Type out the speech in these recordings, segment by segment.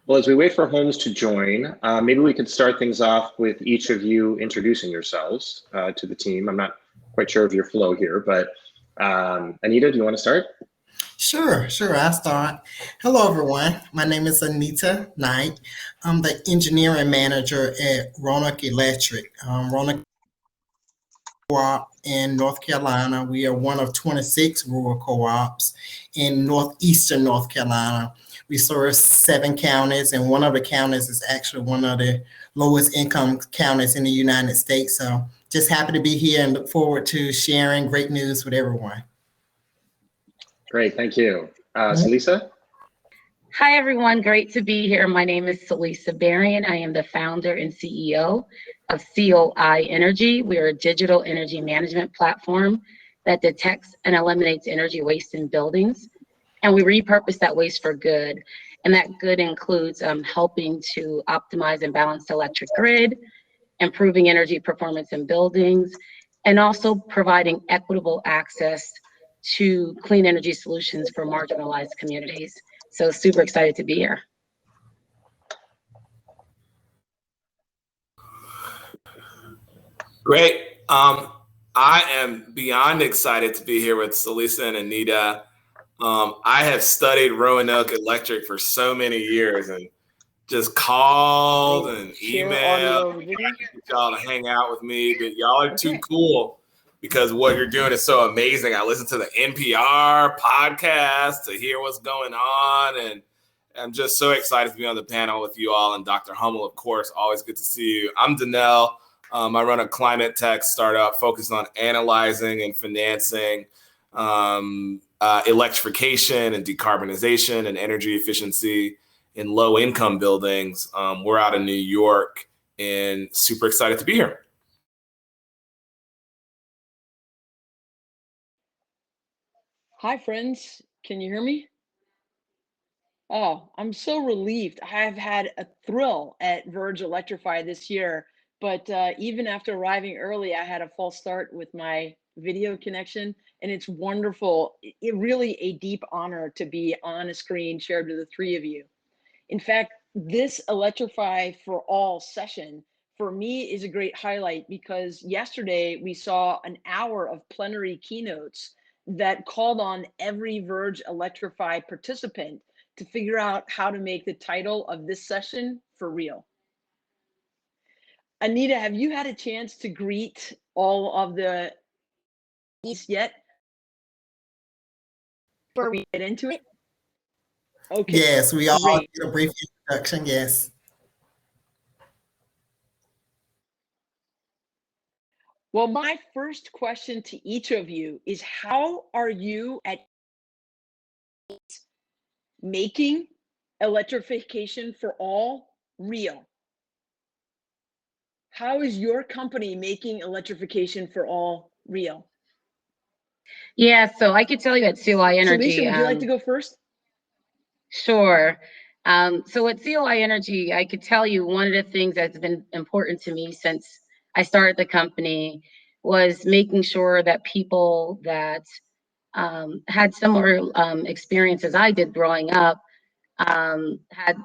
Well, as we wait for Holmes to join, maybe we could start things off with each of you introducing yourselves to the team. I'm not quite sure of your flow here, but Anita, do you want to start? Sure, I'll start. Hello, everyone. My name is Anita Knight. I'm the engineering manager at Roanoke Electric. Roanoke Co-op in North Carolina. We are one of 26 rural co-ops in northeastern North Carolina. We serve 7 counties, and one of the counties is actually one of the lowest income counties in the United States. So just happy to be here and look forward to sharing great news with everyone. Great, thank you. SaLisa? Hi, everyone. Great to be here. My name is SaLisa Berrien. I am the founder and CEO of COI Energy. We are a digital energy management platform that detects and eliminates energy waste in buildings. And we repurpose that waste for good. And that good includes helping to optimize and balance the electric grid, improving energy performance in buildings, and also providing equitable access to clean energy solutions for marginalized communities. So super excited to be here. Great. I am beyond excited to be here with SaLisa and Anita. I have studied Roanoke Electric for so many years and just called and emailed y'all to hang out with me, but y'all are too cool because what you're doing is so amazing. I listen to the NPR podcast to hear what's going on, and I'm just so excited to be on the panel with you all and Dr. Hummel, of course. Always good to see you. I'm Donnel. I run a climate tech startup focused on analyzing and financing electrification and decarbonization and energy efficiency in low-income buildings. We're out in New York and super excited to be here. Hi, friends. Can you hear me? Oh, I'm so relieved. I've had a thrill at Verge Electrify this year, but even after arriving early, I had a false start with my video connection, and it's wonderful. It really a deep honor to be on a screen shared with the three of you. In fact, this Electrify for All session for me is a great highlight because yesterday we saw an hour of plenary keynotes that called on every Verge Electrify participant to figure out how to make the title of this session for real. Anita, have you had a chance to greet all of the yet? Before we get into it? Okay. Yes, we all great. did a brief introduction, yes. Well, my first question to each of you is how are you at making electrification for all real? How is your company making electrification for all real? Yeah, so I could tell you at COI Energy. SaLisa, would you like to go first? Sure. So at COI Energy, I could tell you one of the things that's been important to me since I started the company was making sure that people that had similar experiences I did growing up had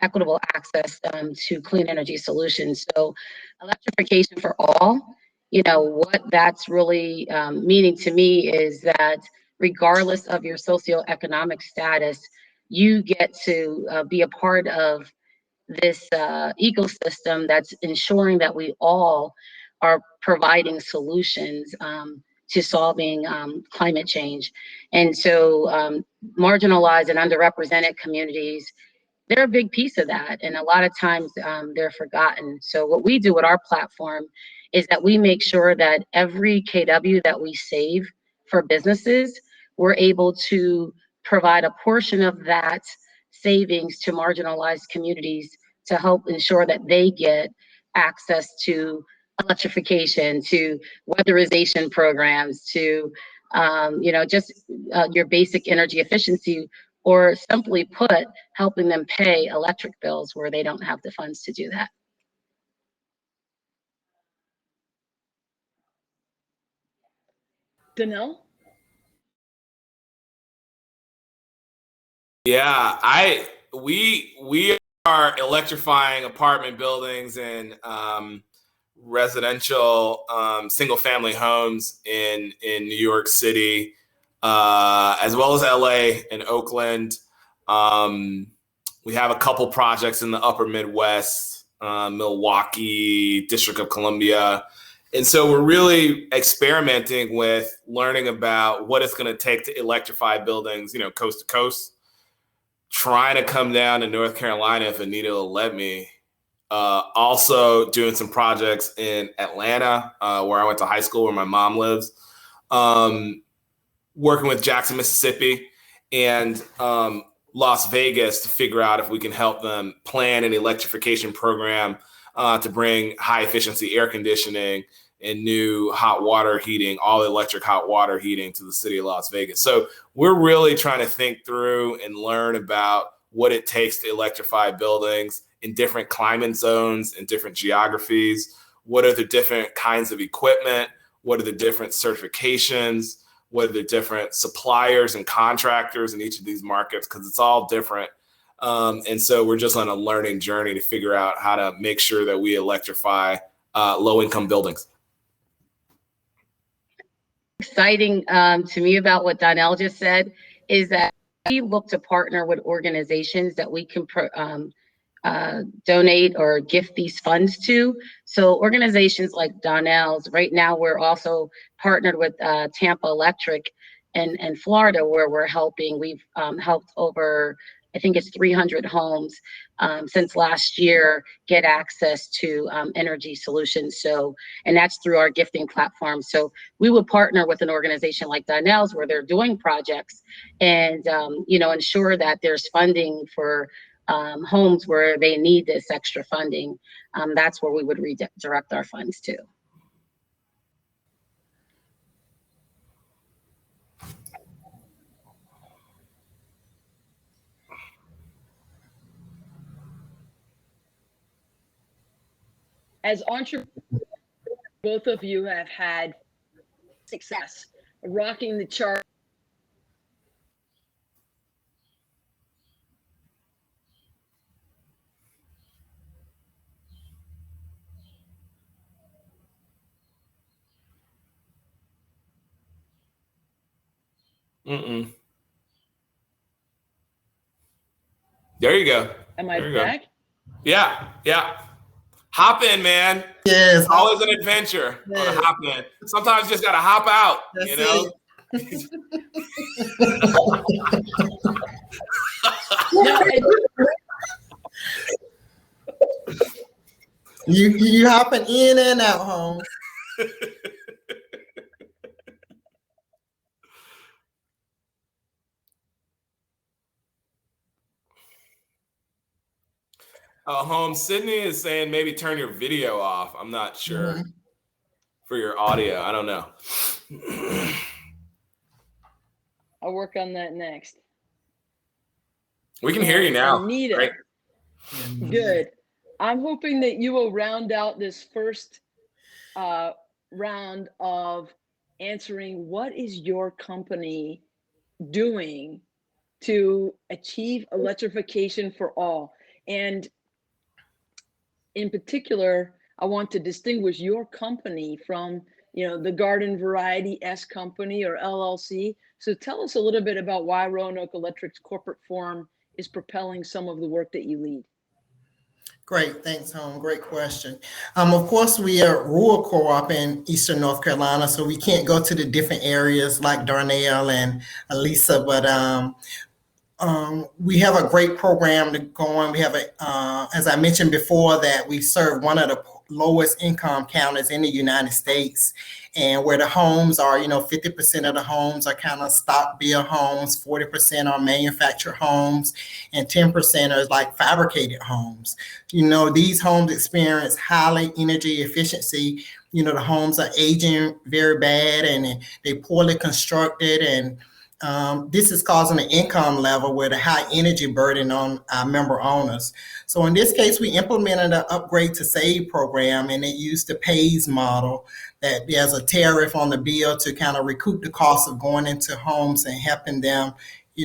equitable access to clean energy solutions. So electrification for all, what that's really meaning to me is that regardless of your socioeconomic status, you get to be a part of this ecosystem that's ensuring that we all are providing solutions to solving climate change. And so marginalized and underrepresented communities, they're a big piece of that. And a lot of times they're forgotten. So what we do with our platform is that we make sure that every KW that we save for businesses, we're able to provide a portion of that savings to marginalized communities to help ensure that they get access to electrification, to weatherization programs, to just your basic energy efficiency, or simply put, helping them pay electric bills where they don't have the funds to do that. Donnel? Yeah, we are electrifying apartment buildings and residential single family homes in New York City, as well as LA and Oakland. We have a couple projects in the upper Midwest, Milwaukee, District of Columbia. And so we're really experimenting with learning about what it's going to take to electrify buildings, coast to coast, trying to come down to North Carolina if Anita will let me. Also doing some projects in Atlanta, where I went to high school, where my mom lives. Working with Jackson, Mississippi, and Las Vegas to figure out if we can help them plan an electrification program to bring high efficiency air conditioning and new hot water heating, all electric hot water heating to the city of Las Vegas. So we're really trying to think through and learn about what it takes to electrify buildings in different climate zones and different geographies. What are the different kinds of equipment? What are the different certifications? What are the different suppliers and contractors in each of these markets? Because it's all different. And so we're just on a learning journey to figure out how to make sure that we electrify low-income buildings. Exciting to me about what Donnel just said is that we look to partner with organizations that we can donate or gift these funds to. So organizations like Donnell's, right now we're also partnered with Tampa Electric in Florida, where we're helping. We've helped over, I think it's 300 homes since last year get access to energy solutions. So, and that's through our gifting platform. So we would partner with an organization like Donnell's where they're doing projects and, ensure that there's funding for homes where they need this extra funding. That's where we would redirect our funds to. As entrepreneurs, both of you have had success rocking the chart. Mm-mm. There you go. Am I back? Yeah. Hop in, man. Yes. It's always an adventure on a hop in. Sometimes you just got to hop out, You hopping in and out, Holmes. Holmes, Sydney is saying maybe turn your video off. I'm not sure for your audio. I don't know. I'll work on that next. We can hear you now. Anita, right? Good. I'm hoping that you will round out this first round of answering what is your company doing to achieve electrification for all. And in particular, I want to distinguish your company from, the Garden Variety S Company or LLC. So tell us a little bit about why Roanoke Electric's corporate form is propelling some of the work that you lead. Great, thanks, Home. Great question. Of course, we are rural co-op in Eastern North Carolina, so we can't go to the different areas like Donnel and SaLisa, but we have a great program to go on. We have as I mentioned before, that we serve one of the lowest income counties in the United States, and where the homes are, 50% of the homes are kind of stock build homes, 40% are manufactured homes, and 10% are like fabricated homes. These homes experience highly energy efficiency. The homes are aging very bad and they poorly constructed, and this is causing an income level with a high energy burden on our member owners. So in this case, we implemented an upgrade to save program, and it used the pays model that there's a tariff on the bill to kind of recoup the cost of going into homes and helping them,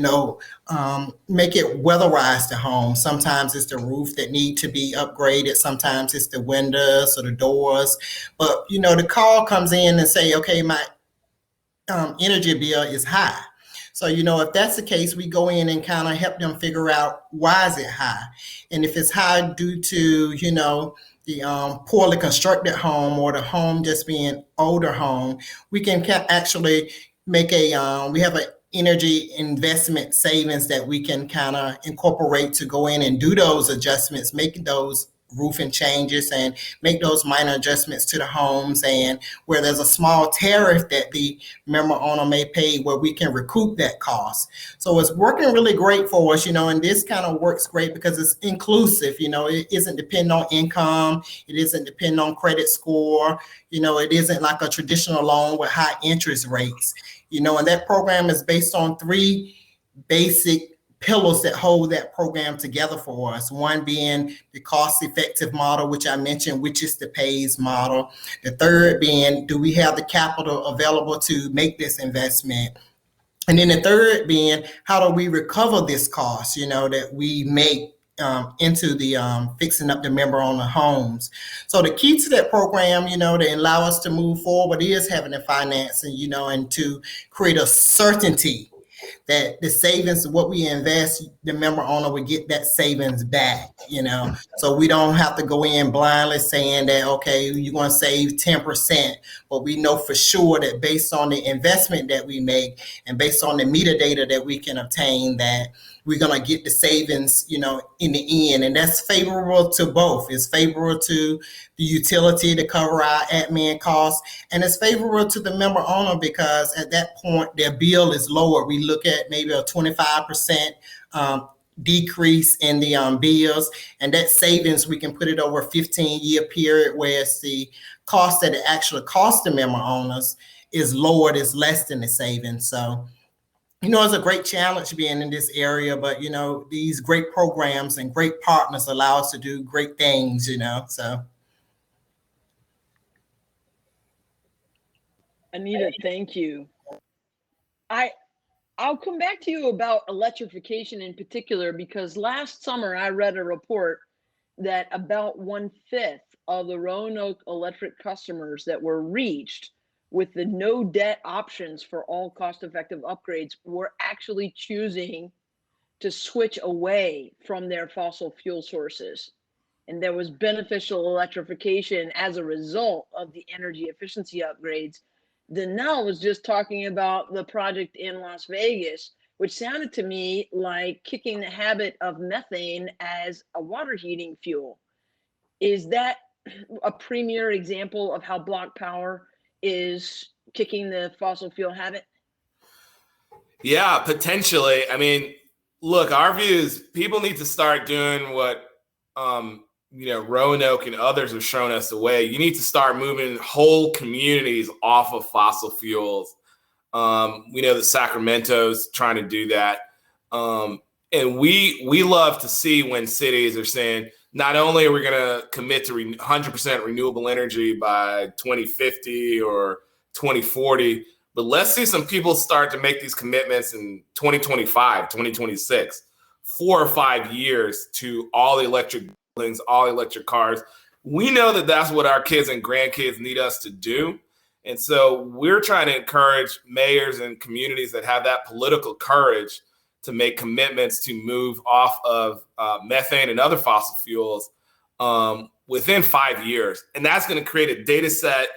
make it weatherize the home. Sometimes it's the roof that need to be upgraded. Sometimes it's the windows or the doors. But, the call comes in and say, okay, my energy bill is high. So, if that's the case, we go in and kind of help them figure out why is it high. And if it's high due to, the poorly constructed home or the home just being older home, we can actually make we have an energy investment savings that we can kind of incorporate to go in and do those adjustments, making those roofing changes and make those minor adjustments to the homes, and where there's a small tariff that the member owner may pay where we can recoup that cost. So it's working really great for us, and this kind of works great because it's inclusive, it isn't dependent on income, it isn't dependent on credit score, it isn't like a traditional loan with high interest rates, and that program is based on 3 basic pillars that hold that program together for us. One being the cost-effective model, which I mentioned, which is the pays model. The third being, do we have the capital available to make this investment? And then the third being, how do we recover this cost, that we make into the fixing up the member owner homes. So the key to that program, to allow us to move forward is having the financing, and to create a certainty that the savings, what we invest, the member owner would get that savings back, so we don't have to go in blindly saying that, okay, you're going to save 10%, but we know for sure that based on the investment that we make and based on the metadata that we can obtain, that we're going to get the savings, in the end. And that's favorable to both. It's favorable to the utility to cover our admin costs, and it's favorable to the member owner because at that point, their bill is lower. We look at maybe a 25% decrease in the bills, and that savings, we can put it over a 15-year period, whereas the cost that it actually costs the member owners is lowered, is less than the savings. So, it's a great challenge being in this area, but, these great programs and great partners allow us to do great things, so. Anita, thank you. I'll come back to you about electrification in particular, because last summer I read a report that about 1/5 of the Roanoke electric customers that were reached with the no debt options for all cost-effective upgrades were actually choosing to switch away from their fossil fuel sources. And there was beneficial electrification as a result of the energy efficiency upgrades. Donnel was just talking about the project in Las Vegas, which sounded to me like kicking the habit of methane as a water heating fuel. Is that a premier example of how BlocPower is kicking the fossil fuel habit? Yeah, potentially. I mean, look, our view is people need to start doing what Roanoke and others have shown us the way. You need to start moving whole communities off of fossil fuels. We know that Sacramento's trying to do that. And we love to see when cities are saying, not only are we going to commit to 100% renewable energy by 2050 or 2040, but let's see some people start to make these commitments in 2025, 2026, 4 or 5 years to all the electric buildings, all electric cars. We know that that's what our kids and grandkids need us to do. And so we're trying to encourage mayors and communities that have that political courage to make commitments to move off of methane and other fossil fuels within 5 years. And that's going to create a data set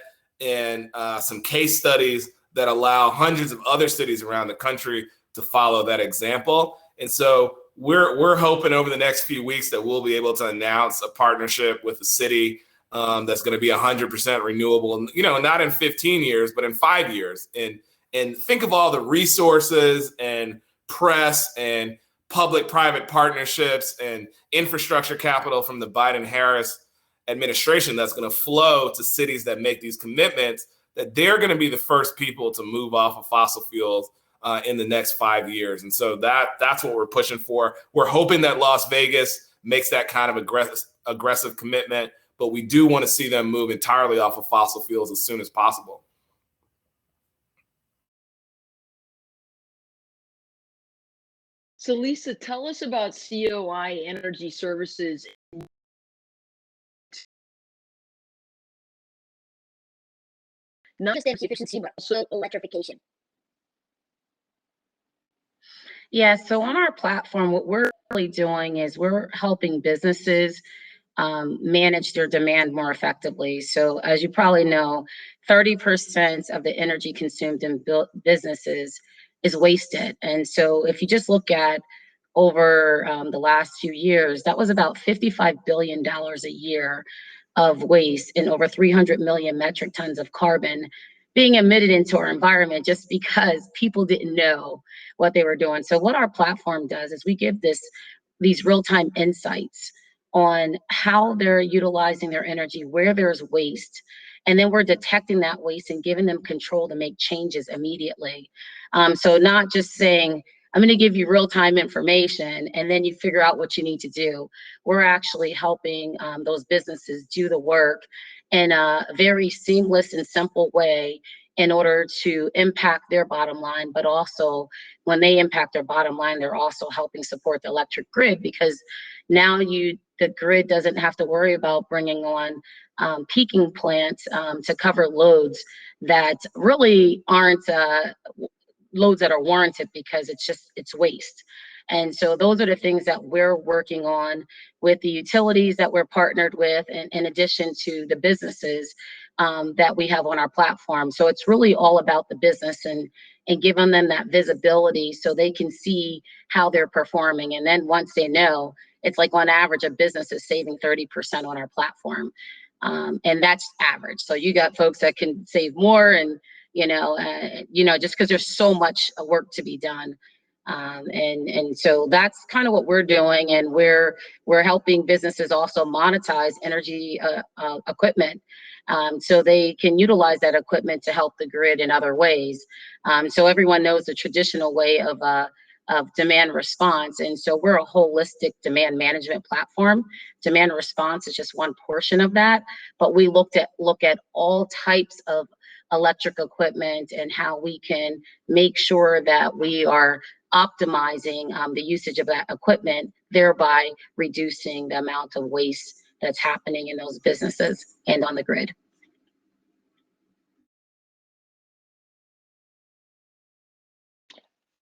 and some case studies that allow hundreds of other cities around the country to follow that example. And so we're hoping over the next few weeks that we'll be able to announce a partnership with the city that's going to be 100% renewable, not in 15 years, but in 5 years. And think of all the resources and press and public-private partnerships and infrastructure capital from the Biden-Harris administration that's going to flow to cities that make these commitments, that they're going to be the first people to move off of fossil fuels in the next 5 years. And so that's what we're pushing for. We're hoping that Las Vegas makes that kind of aggressive commitment, but we do want to see them move entirely off of fossil fuels as soon as possible. SaLisa, tell us about COI Energy Services. Not just energy efficiency, but also electrification. Yeah, so on our platform, what we're really doing is we're helping businesses manage their demand more effectively. So, as you probably know, 30% of the energy consumed in businesses is wasted. And so, if you just look at over the last few years, that was about $55 billion a year of waste and over 300 million metric tons of carbon being emitted into our environment just because people didn't know what they were doing. So what our platform does is we give these real-time insights on how they're utilizing their energy, where there's waste, and then we're detecting that waste and giving them control to make changes immediately. So not just saying, I'm going to give you real-time information and then you figure out what you need to do. We're actually helping those businesses do the work in a very seamless and simple way in order to impact their bottom line, but also when they impact their bottom line, they're also helping support the electric grid, because now the grid doesn't have to worry about bringing on peaking plants to cover loads that really aren't loads that are warranted, because it's waste. And so those are the things that we're working on with the utilities that we're partnered with, and in addition to the businesses that we have on our platform. So it's really all about the business and giving them that visibility so they can see how they're performing. And then once they know, it's like on average, a business is saving 30% on our platform. And that's average. So you got folks that can save more, and just because there's so much work to be done. And so that's kind of what we're doing, and we're helping businesses also monetize energy equipment, so they can utilize that equipment to help the grid in other ways. So everyone knows the traditional way of demand response, and so we're a holistic demand management platform. Demand response is just one portion of that, but we look at all types of electric equipment and how we can make sure that we are optimizing the usage of that equipment, thereby reducing the amount of waste that's happening in those businesses and on the grid.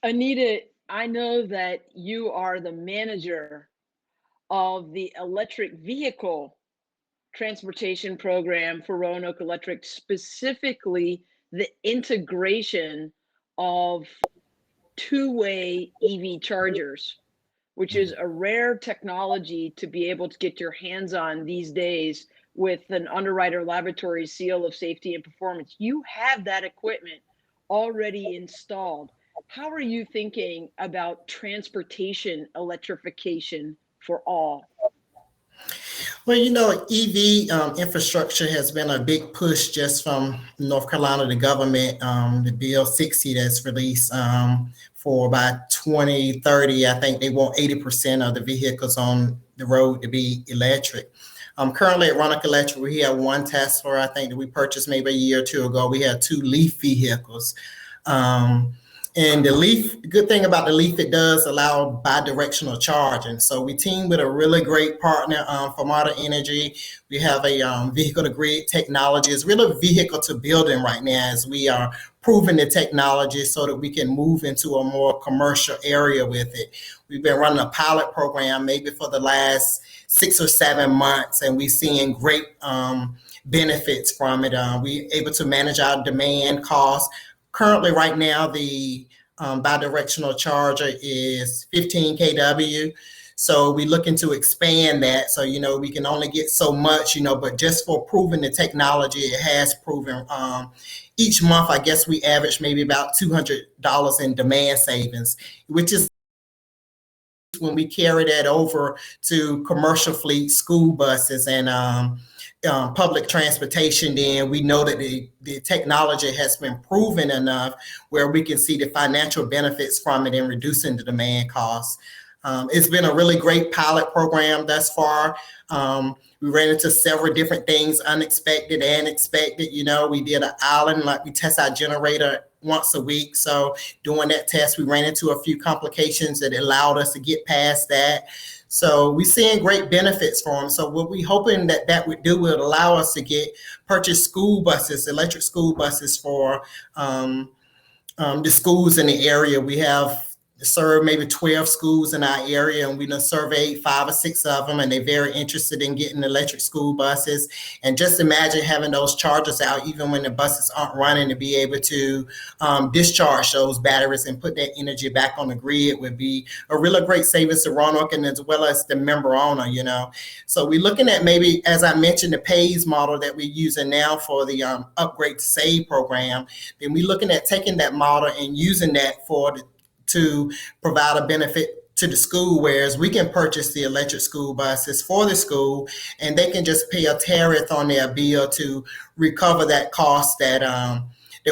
Anita, I know that you are the manager of the electric vehicle transportation program for Roanoke Electric, specifically the integration of two-way EV chargers, which is a rare technology to be able to get your hands on these days with an Underwriter Laboratories seal of safety and performance. You have that equipment already installed. How are you thinking about transportation electrification for all? Well, EV infrastructure has been a big push just from North Carolina, the government, the Bill 60 that's released for by 2030. I think they want 80% of the vehicles on the road to be electric. Currently at Roanoke Electric, we have one Tesla, I think, that we purchased maybe a year or two ago. We have 2 Leaf vehicles. And the Leaf, good thing about the Leaf, it does allow bi-directional charging. So we team with a really great partner from Modern Energy. We have a vehicle-to-grid technology. It's really a vehicle to building right now as we are proving the technology so that we can move into a more commercial area with it. We've been running a pilot program maybe for the last 6 or 7 months, and we're seeing great benefits from it. We're able to manage our demand costs. Currently, right now, the bidirectional charger is 15 kW. So we're looking to expand that. So, we can only get so much, but just for proving the technology, it has proven. Each month, I guess we average maybe about $200 in demand savings, which is when we carry that over to commercial fleet, school buses, and public transportation, then we know that the technology has been proven enough where we can see the financial benefits from it in reducing the demand costs. It's been a really great pilot program thus far. We ran into several different things, unexpected and expected. We did an island, like we test our generator once a week. So doing that test, we ran into a few complications that allowed us to get past that. So we're seeing great benefits for them. So what we're hoping that would do would allow us to purchase school buses, electric school buses for the schools in the area. We have served maybe 12 schools in our area, and we done surveyed 5 or 6 of them, and they're very interested in getting electric school buses. And just imagine having those chargers out even when the buses aren't running, to be able to discharge those batteries and put that energy back on the grid would be a really great savings to Roanoke, and as well as the member owner. So we're looking at, maybe, as I mentioned, the pays model that we're using now for the Upgrade to Save program. Then we're looking at taking that model and using that to provide a benefit to the school, whereas we can purchase the electric school buses for the school, and they can just pay a tariff on their bill to recover that cost that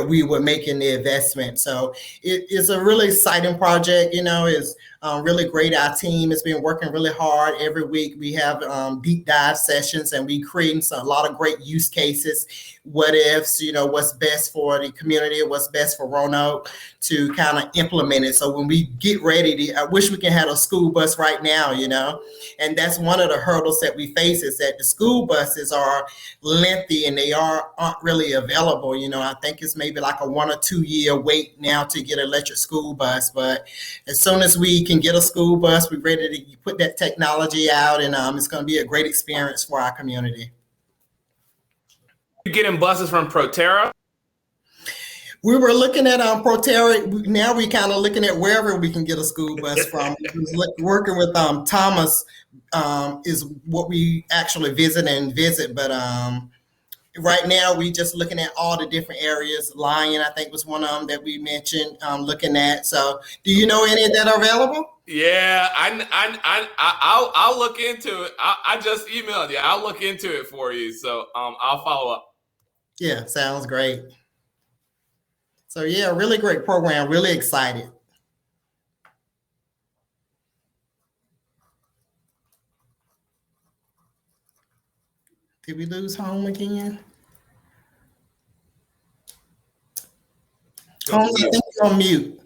we were making the investment. So it is a really exciting project. It's really great. Our team has been working really hard. Every week we have deep dive sessions, and we creating a lot of great use cases, what ifs, what's best for the community, what's best for Roanoke, to kind of implement it. So when we get ready, I wish we can have a school bus right now, and that's one of the hurdles that we face, is that the school buses are lengthy and they aren't really available. I think it's maybe like a 1 or 2 year wait now to get an electric school bus. But as soon as we can get a school bus, we're ready to put that technology out, and it's going to be a great experience for our community. You getting buses from Proterra? We were looking at Proterra. Now we kind of looking at wherever we can get a school bus from. Working with Thomas is what we actually visit. But right now we just looking at all the different areas. Lyon, I think, was one of them that we mentioned looking at. So do you know any that are available? Yeah, I'll look into it. I just emailed you. I'll look into it for you. So I'll follow up. Yeah, sounds great. So yeah, really great program. Really excited. Did we lose Home again? Home, I think you're on mute.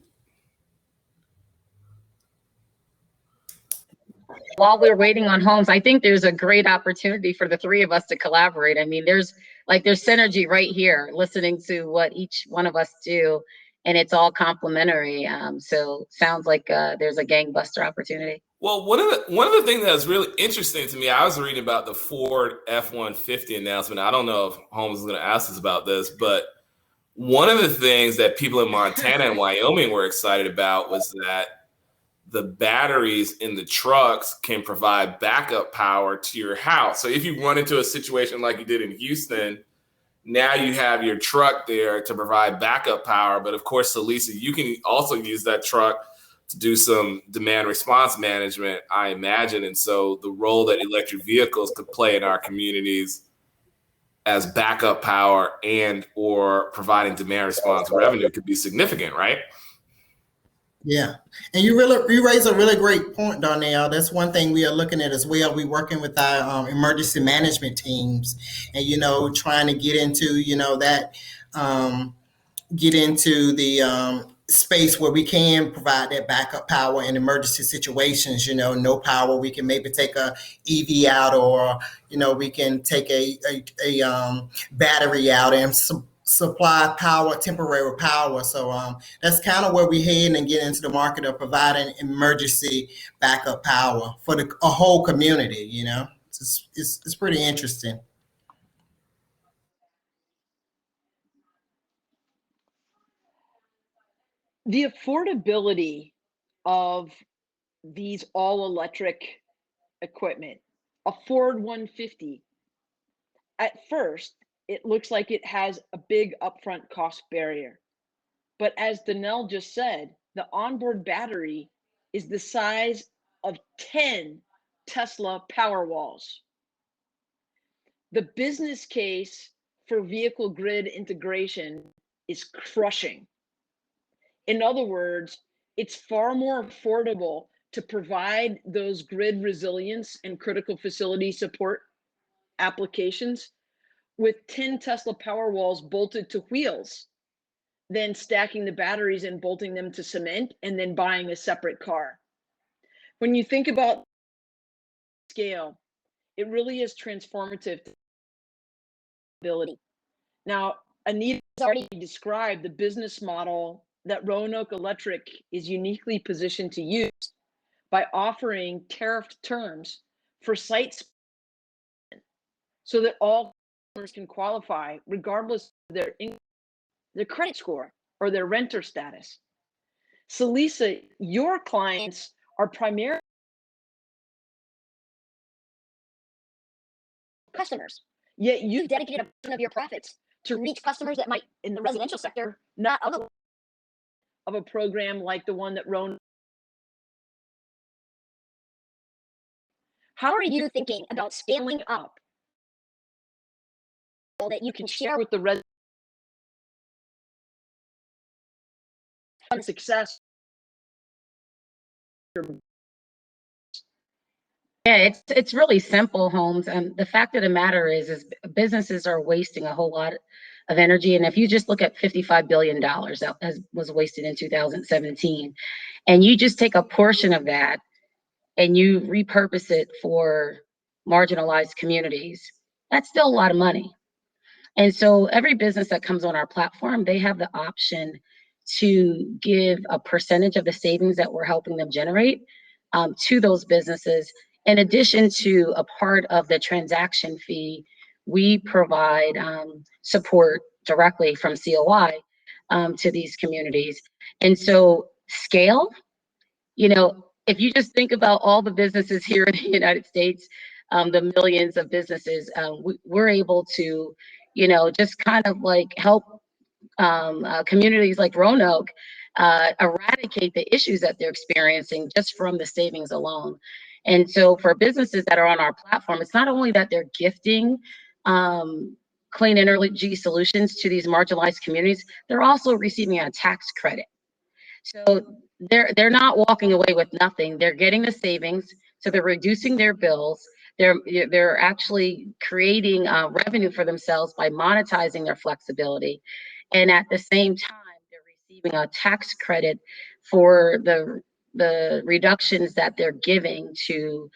While we're waiting on Holmes, I think there's a great opportunity for the 3 of us to collaborate. I mean, there's synergy right here, listening to what each one of us do, and it's all complementary. So sounds like there's a gangbuster opportunity. Well, one of the things that was really interesting to me, I was reading about the Ford F-150 announcement. I don't know if Holmes is going to ask us about this, but one of the things that people in Montana and Wyoming were excited about was that the batteries in the trucks can provide backup power to your house. So if you run into a situation like you did in Houston, now you have your truck there to provide backup power. But of course, SaLisa, you can also use that truck to do some demand response management, I imagine. And so the role that electric vehicles could play in our communities as backup power and or providing demand response revenue could be significant, right? Yeah, and you raise a really great point, Donnel. That's one thing we are looking at as well. We're working with our emergency management teams, and trying to get into get into the space where we can provide that backup power in emergency situations. No power, we can maybe take a EV out, or we can take a battery out and supply power, temporary power. So that's kind of where we head and get into the market of providing emergency backup power for a whole community. It's pretty interesting. The affordability of these all-electric equipment, a Ford 150, at first, it looks like it has a big upfront cost barrier. But as Donnel just said, the onboard battery is the size of 10 Tesla Powerwalls. The business case for vehicle grid integration is crushing. In other words, it's far more affordable to provide those grid resilience and critical facility support applications with 10 Tesla Powerwalls bolted to wheels, then stacking the batteries and bolting them to cement, and then buying a separate car. When you think about scale, it really is transformative to ability. Now, Anita has already described the business model that Roanoke Electric is uniquely positioned to use by offering tariffed terms for sites so that all customers can qualify regardless of their credit score or their renter status. SaLisa, your clients are primarily customers, yet you dedicated a portion of your profits to reach customers that might, in the residential sector, not otherwise of a program like the one that Roanoke. How are you thinking about scaling up so that you can share with the residents on success? Yeah, it's really simple, Holmes. And the fact of the matter is businesses are wasting a whole lot of energy. And if you just look at $55 billion that was wasted in 2017, and you just take a portion of that and you repurpose it for marginalized communities, that's still a lot of money. And so every business that comes on our platform, they have the option to give a percentage of the savings that we're helping them generate to those businesses. In addition to a part of the transaction fee, we provide support directly from COI to these communities. And so scale, if you just think about all the businesses here in the United States, the millions of businesses, we're able to, just kind of like help communities like Roanoke eradicate the issues that they're experiencing just from the savings alone. And so for businesses that are on our platform, it's not only that they're gifting clean energy solutions to these marginalized communities, they're also receiving a tax credit. So they're not walking away with nothing. They're getting the savings, so they're reducing their bills. They're actually creating revenue for themselves by monetizing their flexibility, and at the same time, they're receiving a tax credit for the reductions that they're giving to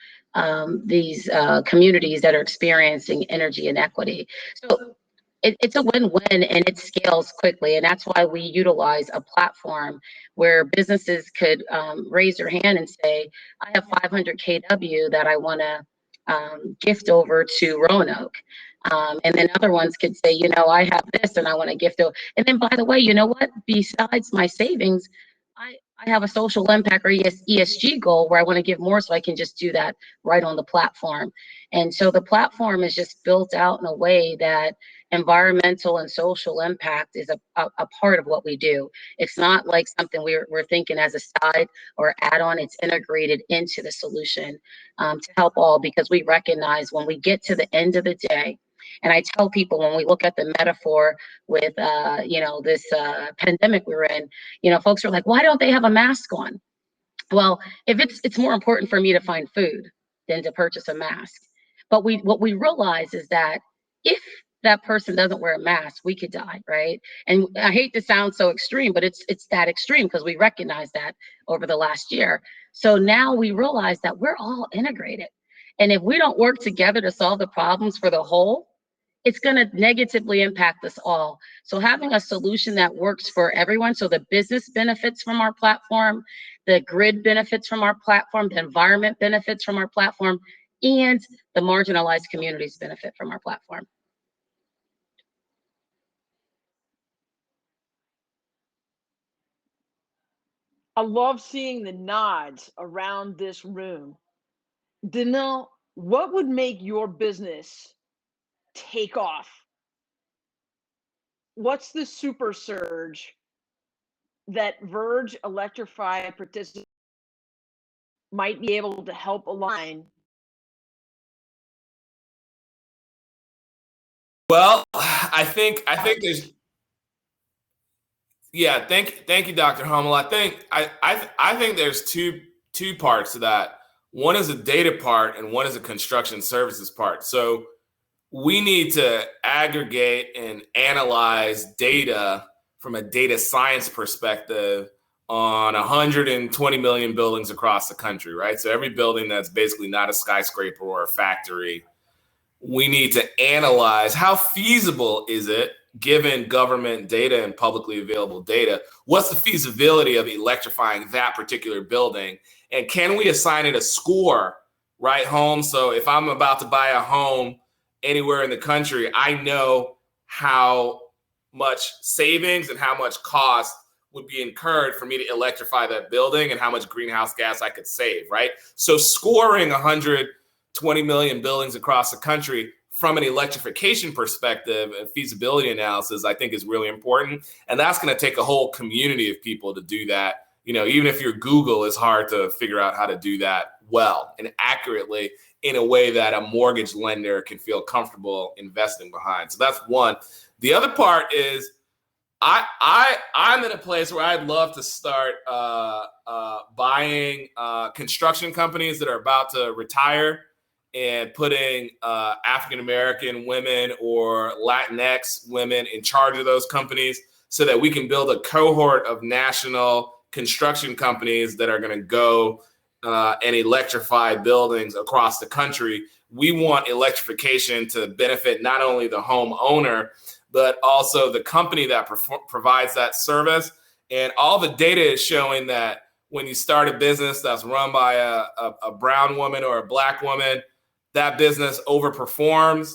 these communities that are experiencing energy inequity. So it's a win-win, and it scales quickly, and that's why we utilize a platform where businesses could raise their hand and say, I have 500 kW that I want to gift over to Roanoke. And then other ones could say, I have this and I want to gift over. And then, by the way, you know what? Besides my savings, I have a social impact or ESG goal where I want to give more, so I can just do that right on the platform. And so the platform is just built out in a way that environmental and social impact is a part of what we do. It's not like something we're thinking as a side or add-on. It's integrated into the solution to help all, because we recognize when we get to the end of the day, and I tell people when we look at the metaphor with, this pandemic we're in, folks are like, why don't they have a mask on? Well, if it's more important for me to find food than to purchase a mask. But what we realize is that if that person doesn't wear a mask, we could die, right? And I hate to sound so extreme, but it's that extreme because we recognize that over the last year. So now we realize that we're all integrated. And if we don't work together to solve the problems for the whole, it's going to negatively impact us all. So having a solution that works for everyone, so the business benefits from our platform, the grid benefits from our platform, the environment benefits from our platform, and the marginalized communities benefit from our platform. I love seeing the nods around this room. Donnel, what would make your business take off? What's the super surge that Verge Electrify participants might be able to help align? Well, I think there's, yeah. Thank you, Dr. Hummel. I think there's two two parts to that. One is a data part and one is a construction services part. So we need to aggregate and analyze data from a data science perspective on 120 million buildings across the country, right? So every building that's basically not a skyscraper or a factory, we need to analyze how feasible is it, given government data and publicly available data, what's the feasibility of electrifying that particular building? And can we assign it a score, right, Holmes? So if I'm about to buy a home anywhere in the country, I know how much savings and how much cost would be incurred for me to electrify that building and how much greenhouse gas I could save, right? So scoring 120 million buildings across the country from an electrification perspective and feasibility analysis, I think is really important. And that's going to take a whole community of people to do that. You know, even if you're Google, it's hard to figure out how to do that well and accurately in a way that a mortgage lender can feel comfortable investing behind. So that's one. The other part is I'm in a place where I'd love to start buying construction companies that are about to retire and putting African-American women or Latinx women in charge of those companies so that we can build a cohort of national construction companies that are going to go and electrify buildings across the country. We want electrification to benefit not only the homeowner, but also the company that provides that service. And all the data is showing that when you start a business that's run by a brown woman or a Black woman, that business overperforms.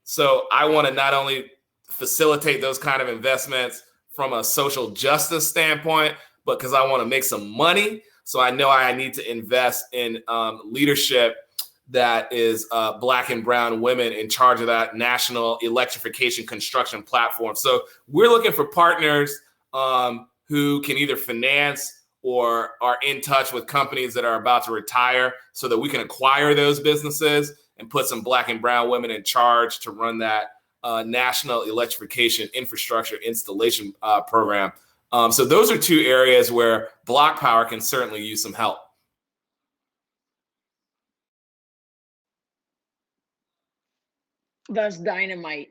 So I want to not only facilitate those kind of investments from a social justice standpoint, but because I want to make some money. So I know I need to invest in leadership that is Black and brown women in charge of that national electrification construction platform. So we're looking for partners who can either finance or are in touch with companies that are about to retire so that we can acquire those businesses and put some Black and brown women in charge to run that national electrification infrastructure installation program. So those are two areas where BlocPower can certainly use some help. That's dynamite.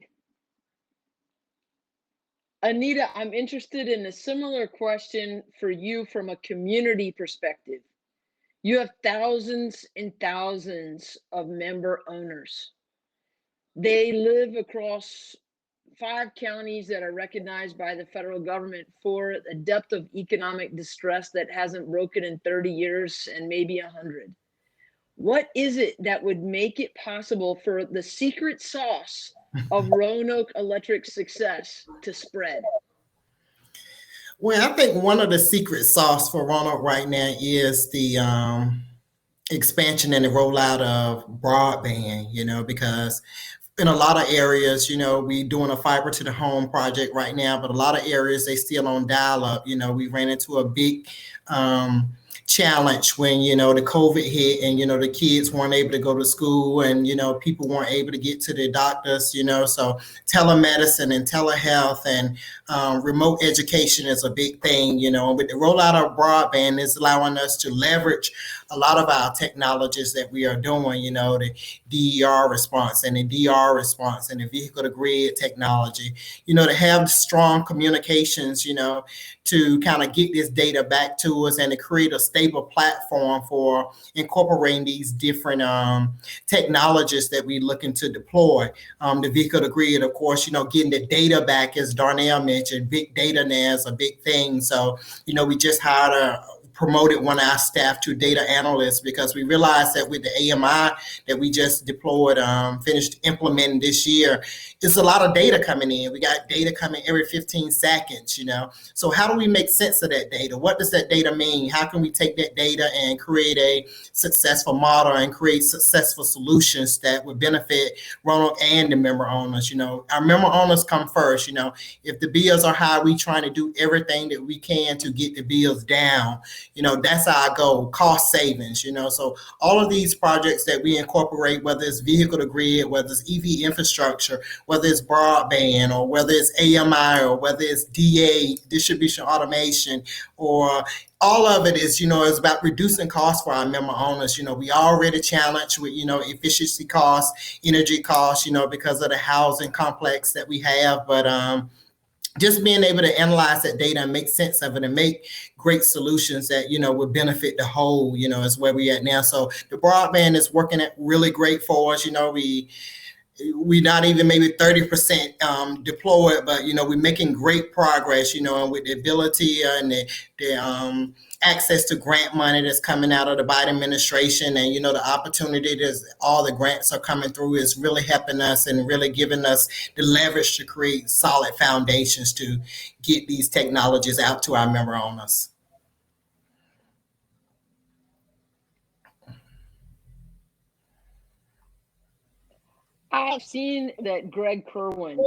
Anita, I'm interested in a similar question for you from a community perspective. You have thousands and thousands of member owners. They live across 5 counties that are recognized by the federal government for a depth of economic distress that hasn't broken in 30 years and maybe 100. What is it that would make it possible for the secret sauce of Roanoke Electric success to spread? Well, I think one of the secret sauce for Roanoke right now is the expansion and the rollout of broadband, you know, because in a lot of areas, you know, we doing a fiber to the home project right now, but a lot of areas they still on dial up. You know, we ran into a big challenge when, you know, the COVID hit and, you know, the kids weren't able to go to school and, you know, people weren't able to get to the doctors, you know, so telemedicine and telehealth and remote education is a big thing, you know, but the rollout of broadband is allowing us to leverage a lot of our technologies that we are doing, you know, the DER response and the DR response and the vehicle to grid technology, you know, to have strong communications, you know, to kind of get this data back to us and to create a stable platform for incorporating these different technologies that we're looking to deploy. The vehicle to grid, of course, you know, getting the data back, as Donnel mentioned, big data now is a big thing. So, you know, we just hired promoted one of our staff to data analysts because we realized that with the AMI that we just deployed, finished implementing this year, there's a lot of data coming in. We got data coming every 15 seconds, you know. So how do we make sense of that data? What does that data mean? How can we take that data and create a successful model and create successful solutions that would benefit Roanoke and the member owners? You know, our member owners come first. You know, if the bills are high, we trying to do everything that we can to get the bills down. That's our goal, cost savings, So all of these projects that we incorporate, whether it's vehicle to grid, whether it's EV infrastructure, whether it's broadband, or whether it's AMI, or whether it's DA, distribution automation, or all of it is about reducing costs for our member owners. We already challenged with, efficiency costs, energy costs, because of the housing complex that we have. But just being able to analyze that data and make sense of it and make great solutions that, would benefit the whole, is where we're at now. So the broadband is working at really great for us. We not even maybe 30% deployed, but we're making great progress, and with the ability and the access to grant money that's coming out of the Biden administration, and the opportunity that all the grants are coming through is really helping us and really giving us the leverage to create solid foundations to get these technologies out to our member owners. I've seen that Greg Kerwin,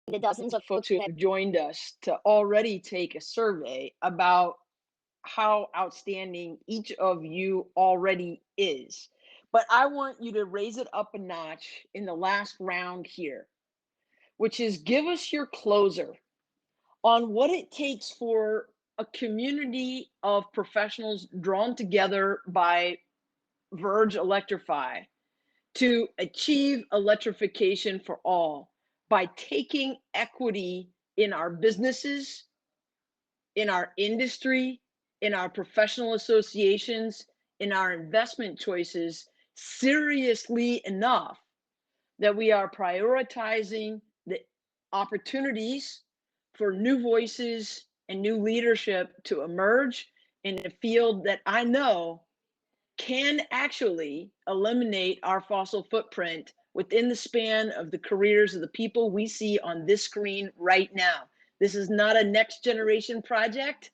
the dozens of folks who have joined us to already take a survey about how outstanding each of you already is. But I want you to raise it up a notch in the last round here, which is give us your closer on what it takes for a community of professionals drawn together by Verge Electrify to achieve electrification for all by taking equity in our businesses, in our industry, in our professional associations, in our investment choices seriously enough that we are prioritizing the opportunities for new voices and new leadership to emerge in a field that I know can actually eliminate our fossil footprint within the span of the careers of the people we see on this screen right now. This is not a next generation project.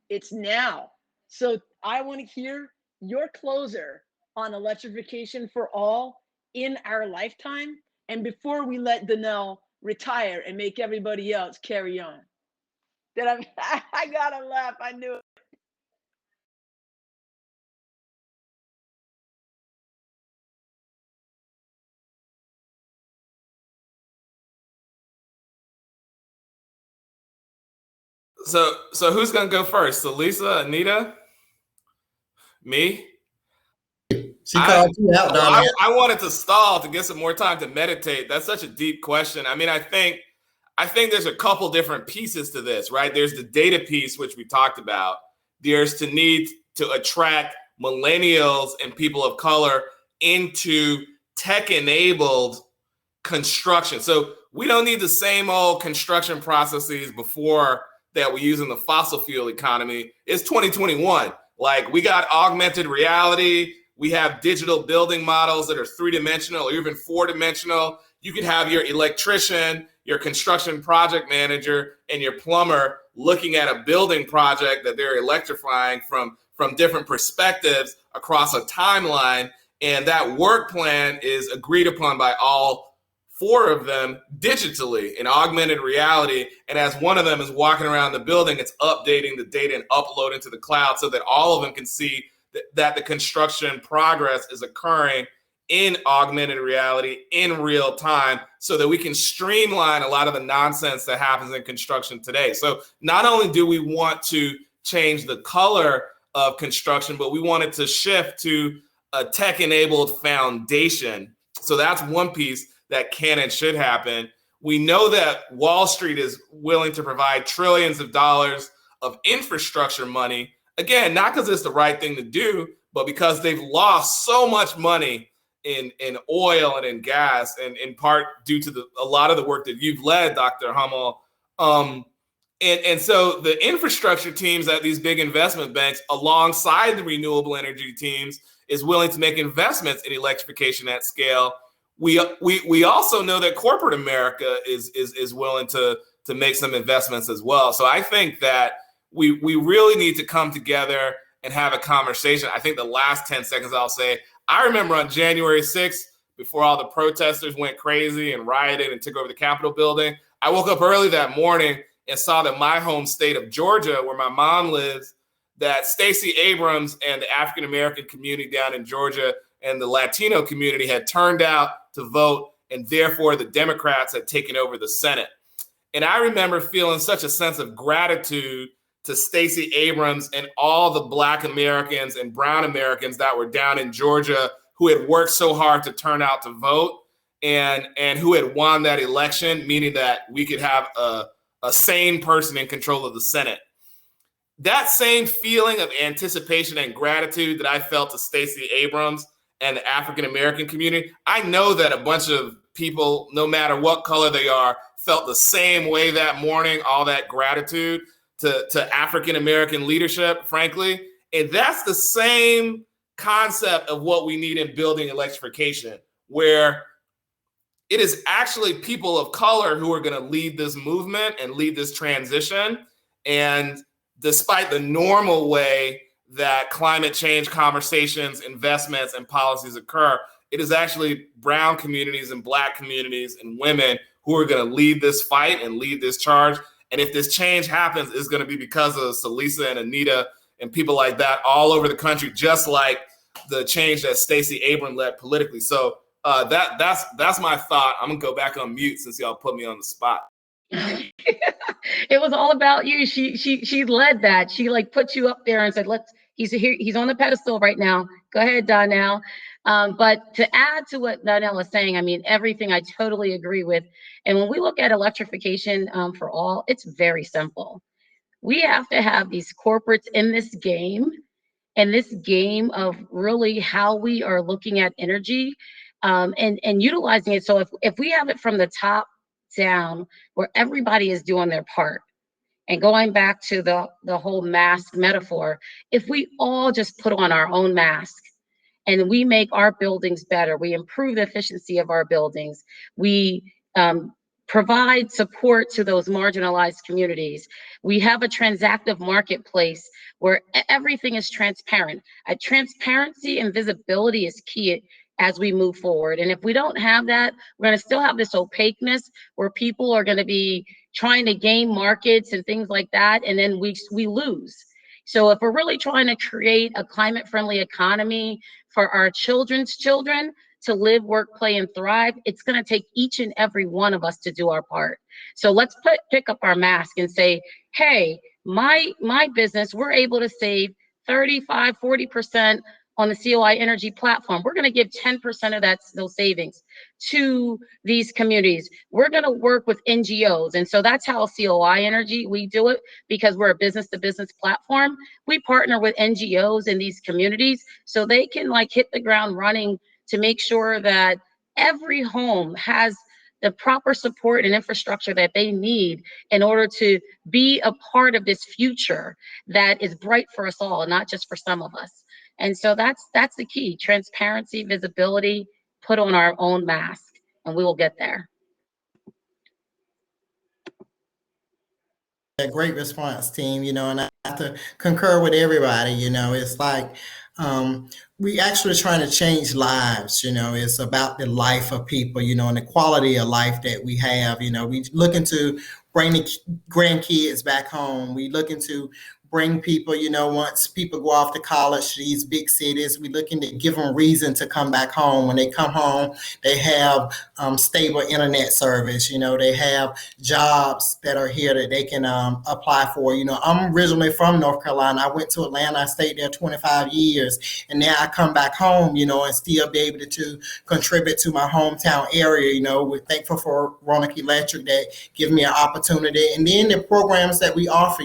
It's now. So I want to hear your closer on electrification for all in our lifetime. And before we let Donnel retire and make everybody else carry on. I gotta laugh. I knew it. So who's gonna go first? SaLisa, Anita, me? She called you out, Donnel. I wanted to stall to get some more time to meditate. That's such a deep question. I mean, I think there's a couple different pieces to this, right? There's the data piece, which we talked about. There's the need to attract millennials and people of color into tech-enabled construction. So we don't need the same old construction processes before that we use in the fossil fuel economy. It's 2021. Like, we got augmented reality. We have digital building models that are 3-dimensional or even 4-dimensional. You could have your electrician, your construction project manager, and your plumber looking at a building project that they're electrifying from different perspectives across a timeline. And that work plan is agreed upon by all 4 of them digitally in augmented reality. And as one of them is walking around the building, it's updating the data and uploading to the cloud so that all of them can see that the construction progress is occurring in augmented reality in real time, so that we can streamline a lot of the nonsense that happens in construction today. So not only do we want to change the color of construction, but we want it to shift to a tech-enabled foundation. So that's one piece that can and should happen. We know that Wall Street is willing to provide trillions of dollars of infrastructure money. Again, not because it's the right thing to do, but because they've lost so much money in oil and in gas, and in part due to a lot of the work that you've led, Dr. Hummel. And so the infrastructure teams at these big investment banks, alongside the renewable energy teams, is willing to make investments in electrification at scale. We also know that corporate America is willing to make some investments as well. So I think that we really need to come together and have a conversation. I think the last 10 seconds I'll say, I remember on January 6th, before all the protesters went crazy and rioted and took over the Capitol building, I woke up early that morning and saw that my home state of Georgia, where my mom lives, that Stacey Abrams and the African American community down in Georgia and the Latino community had turned out to vote, and therefore the Democrats had taken over the Senate. And I remember feeling such a sense of gratitude to Stacey Abrams and all the Black Americans and Brown Americans that were down in Georgia who had worked so hard to turn out to vote and who had won that election, meaning that we could have a sane person in control of the Senate. That same feeling of anticipation and gratitude that I felt to Stacey Abrams and the African American community, I know that a bunch of people, no matter what color they are, felt the same way that morning, all that gratitude to African American leadership, frankly. And that's the same concept of what we need in building electrification, where it is actually people of color who are going to lead this movement and lead this transition. And despite the normal way that climate change conversations, investments, and policies occur, it is actually brown communities and Black communities and women who are going to lead this fight and lead this charge. And if this change happens, it's going to be because of SaLisa and Anita and people like that all over the country, just like the change that Stacey Abrams led politically. So that's my thought. I'm gonna go back on mute since y'all put me on the spot. It was all about you. She led that. She like put you up there and said, he's here, he's on the pedestal right now. Go ahead, Donnel. But to add to what Donnel was saying, I mean, everything I totally agree with. And when we look at electrification for all, it's very simple. We have to have these corporates in this game, and this game of really how we are looking at energy and utilizing it. So if we have it from the top down, where everybody is doing their part, and going back to the whole mask metaphor, if we all just put on our own mask and we make our buildings better, we improve the efficiency of our buildings, we provide support to those marginalized communities, we have a transactive marketplace where everything is transparent. Transparency and visibility is key as we move forward. And if we don't have that, we're going to still have this opaqueness where people are going to be trying to gain markets and things like that, and then we lose. So if we're really trying to create a climate-friendly economy for our children's children to live, work, play, and thrive, it's going to take each and every one of us to do our part. So let's pick up our mask and say, hey, my business, we're able to save 35, 40% on the COI Energy platform. We're going to give 10% of those savings to these communities. We're going to work with NGOs. And so that's how COI Energy, we do it, because we're a business-to-business platform. We partner with NGOs in these communities so they can like hit the ground running to make sure that every home has the proper support and infrastructure that they need in order to be a part of this future that is bright for us all, not just for some of us. And so that's the key: transparency, visibility, put on our own mask, and we will get there. A great response, team, and I have to concur with everybody. It's like we actually trying to change lives. It's about the life of people, and the quality of life that we have. We looking to bring the grandkids back home. We looking to bring people, once people go off to college, these big cities, we looking to give them reason to come back home. When they come home, they have stable internet service, they have jobs that are here that they can apply for. I'm originally from North Carolina. I went to Atlanta, I stayed there 25 years, and now I come back home, and still be able to contribute to my hometown area. We're thankful for Roanoke Electric that give me an opportunity. And then the programs that we offer,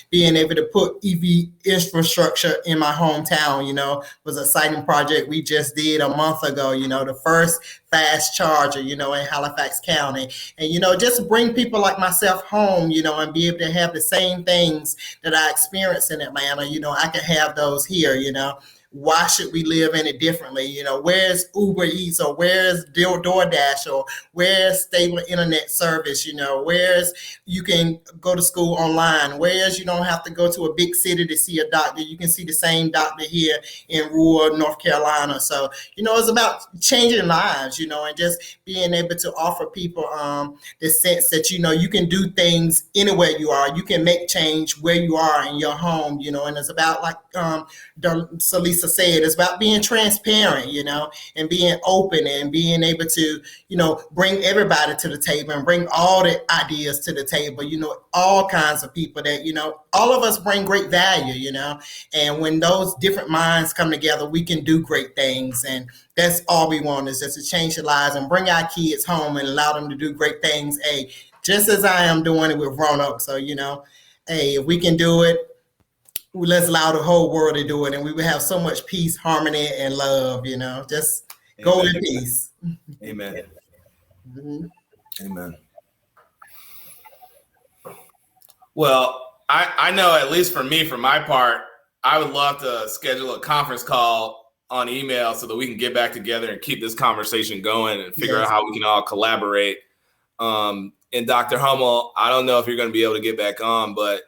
being able to put EV infrastructure in my hometown, was an exciting project we just did a month ago, the first fast charger, in Halifax County. And, just bring people like myself home, and be able to have the same things that I experienced in Atlanta, I can have those here, why should we live any differently? You know, where's Uber Eats, or where's DoorDash, or where's stable internet service? You know, where's you can go to school online, where's you don't have to go to a big city to see a doctor. You can see the same doctor here in rural North Carolina. So, you know, it's about changing lives, you know, and just being able to offer people the sense that, you know, you can do things anywhere you are. You can make change where you are in your home, you know, and it's about, like SaLisa said, it's about being transparent, you know, and being open and being able to, you know, bring everybody to the table and bring all the ideas to the table, you know, all kinds of people that, you know, all of us bring great value, you know, and when those different minds come together, we can do great things. And that's all we want, is just to change their lives and bring our kids home and allow them to do great things. Hey, just as I am doing it with Roanoke. So, you know, hey, if we can do it, let's allow the whole world to do it. And we will have so much peace, harmony, and love, you know, just go in peace. Amen. Mm-hmm. Amen. Well, I know, at least for me, for my part, I would love to schedule a conference call on email so that we can get back together and keep this conversation going and figure out how we can all collaborate. And Dr. Hummel, I don't know if you're going to be able to get back on, but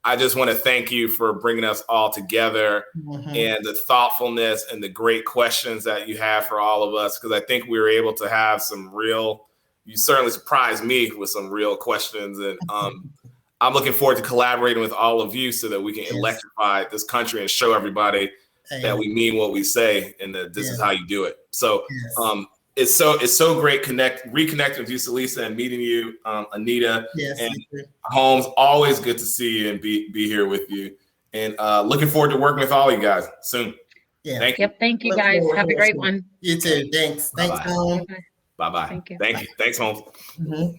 I just want to thank you for bringing us all together, and the thoughtfulness and the great questions that you have for all of us, because I think we were able to have some real, you certainly surprised me with some real questions. And I'm looking forward to collaborating with all of you so that we can electrify this country and show everybody that we mean what we say, and that this is how you do it. So it's so great reconnecting with you, SaLisa, and meeting you, Anita, and Holmes. Always good to see you and be here with you. And looking forward to working with all you guys soon. Yeah. Thank you. Yep. Thank you, guys. Have a great one. You too. Thanks. Thanks, Holmes. Bye-bye. Thank you. Thank you. Thanks, Holmes. Mm-hmm.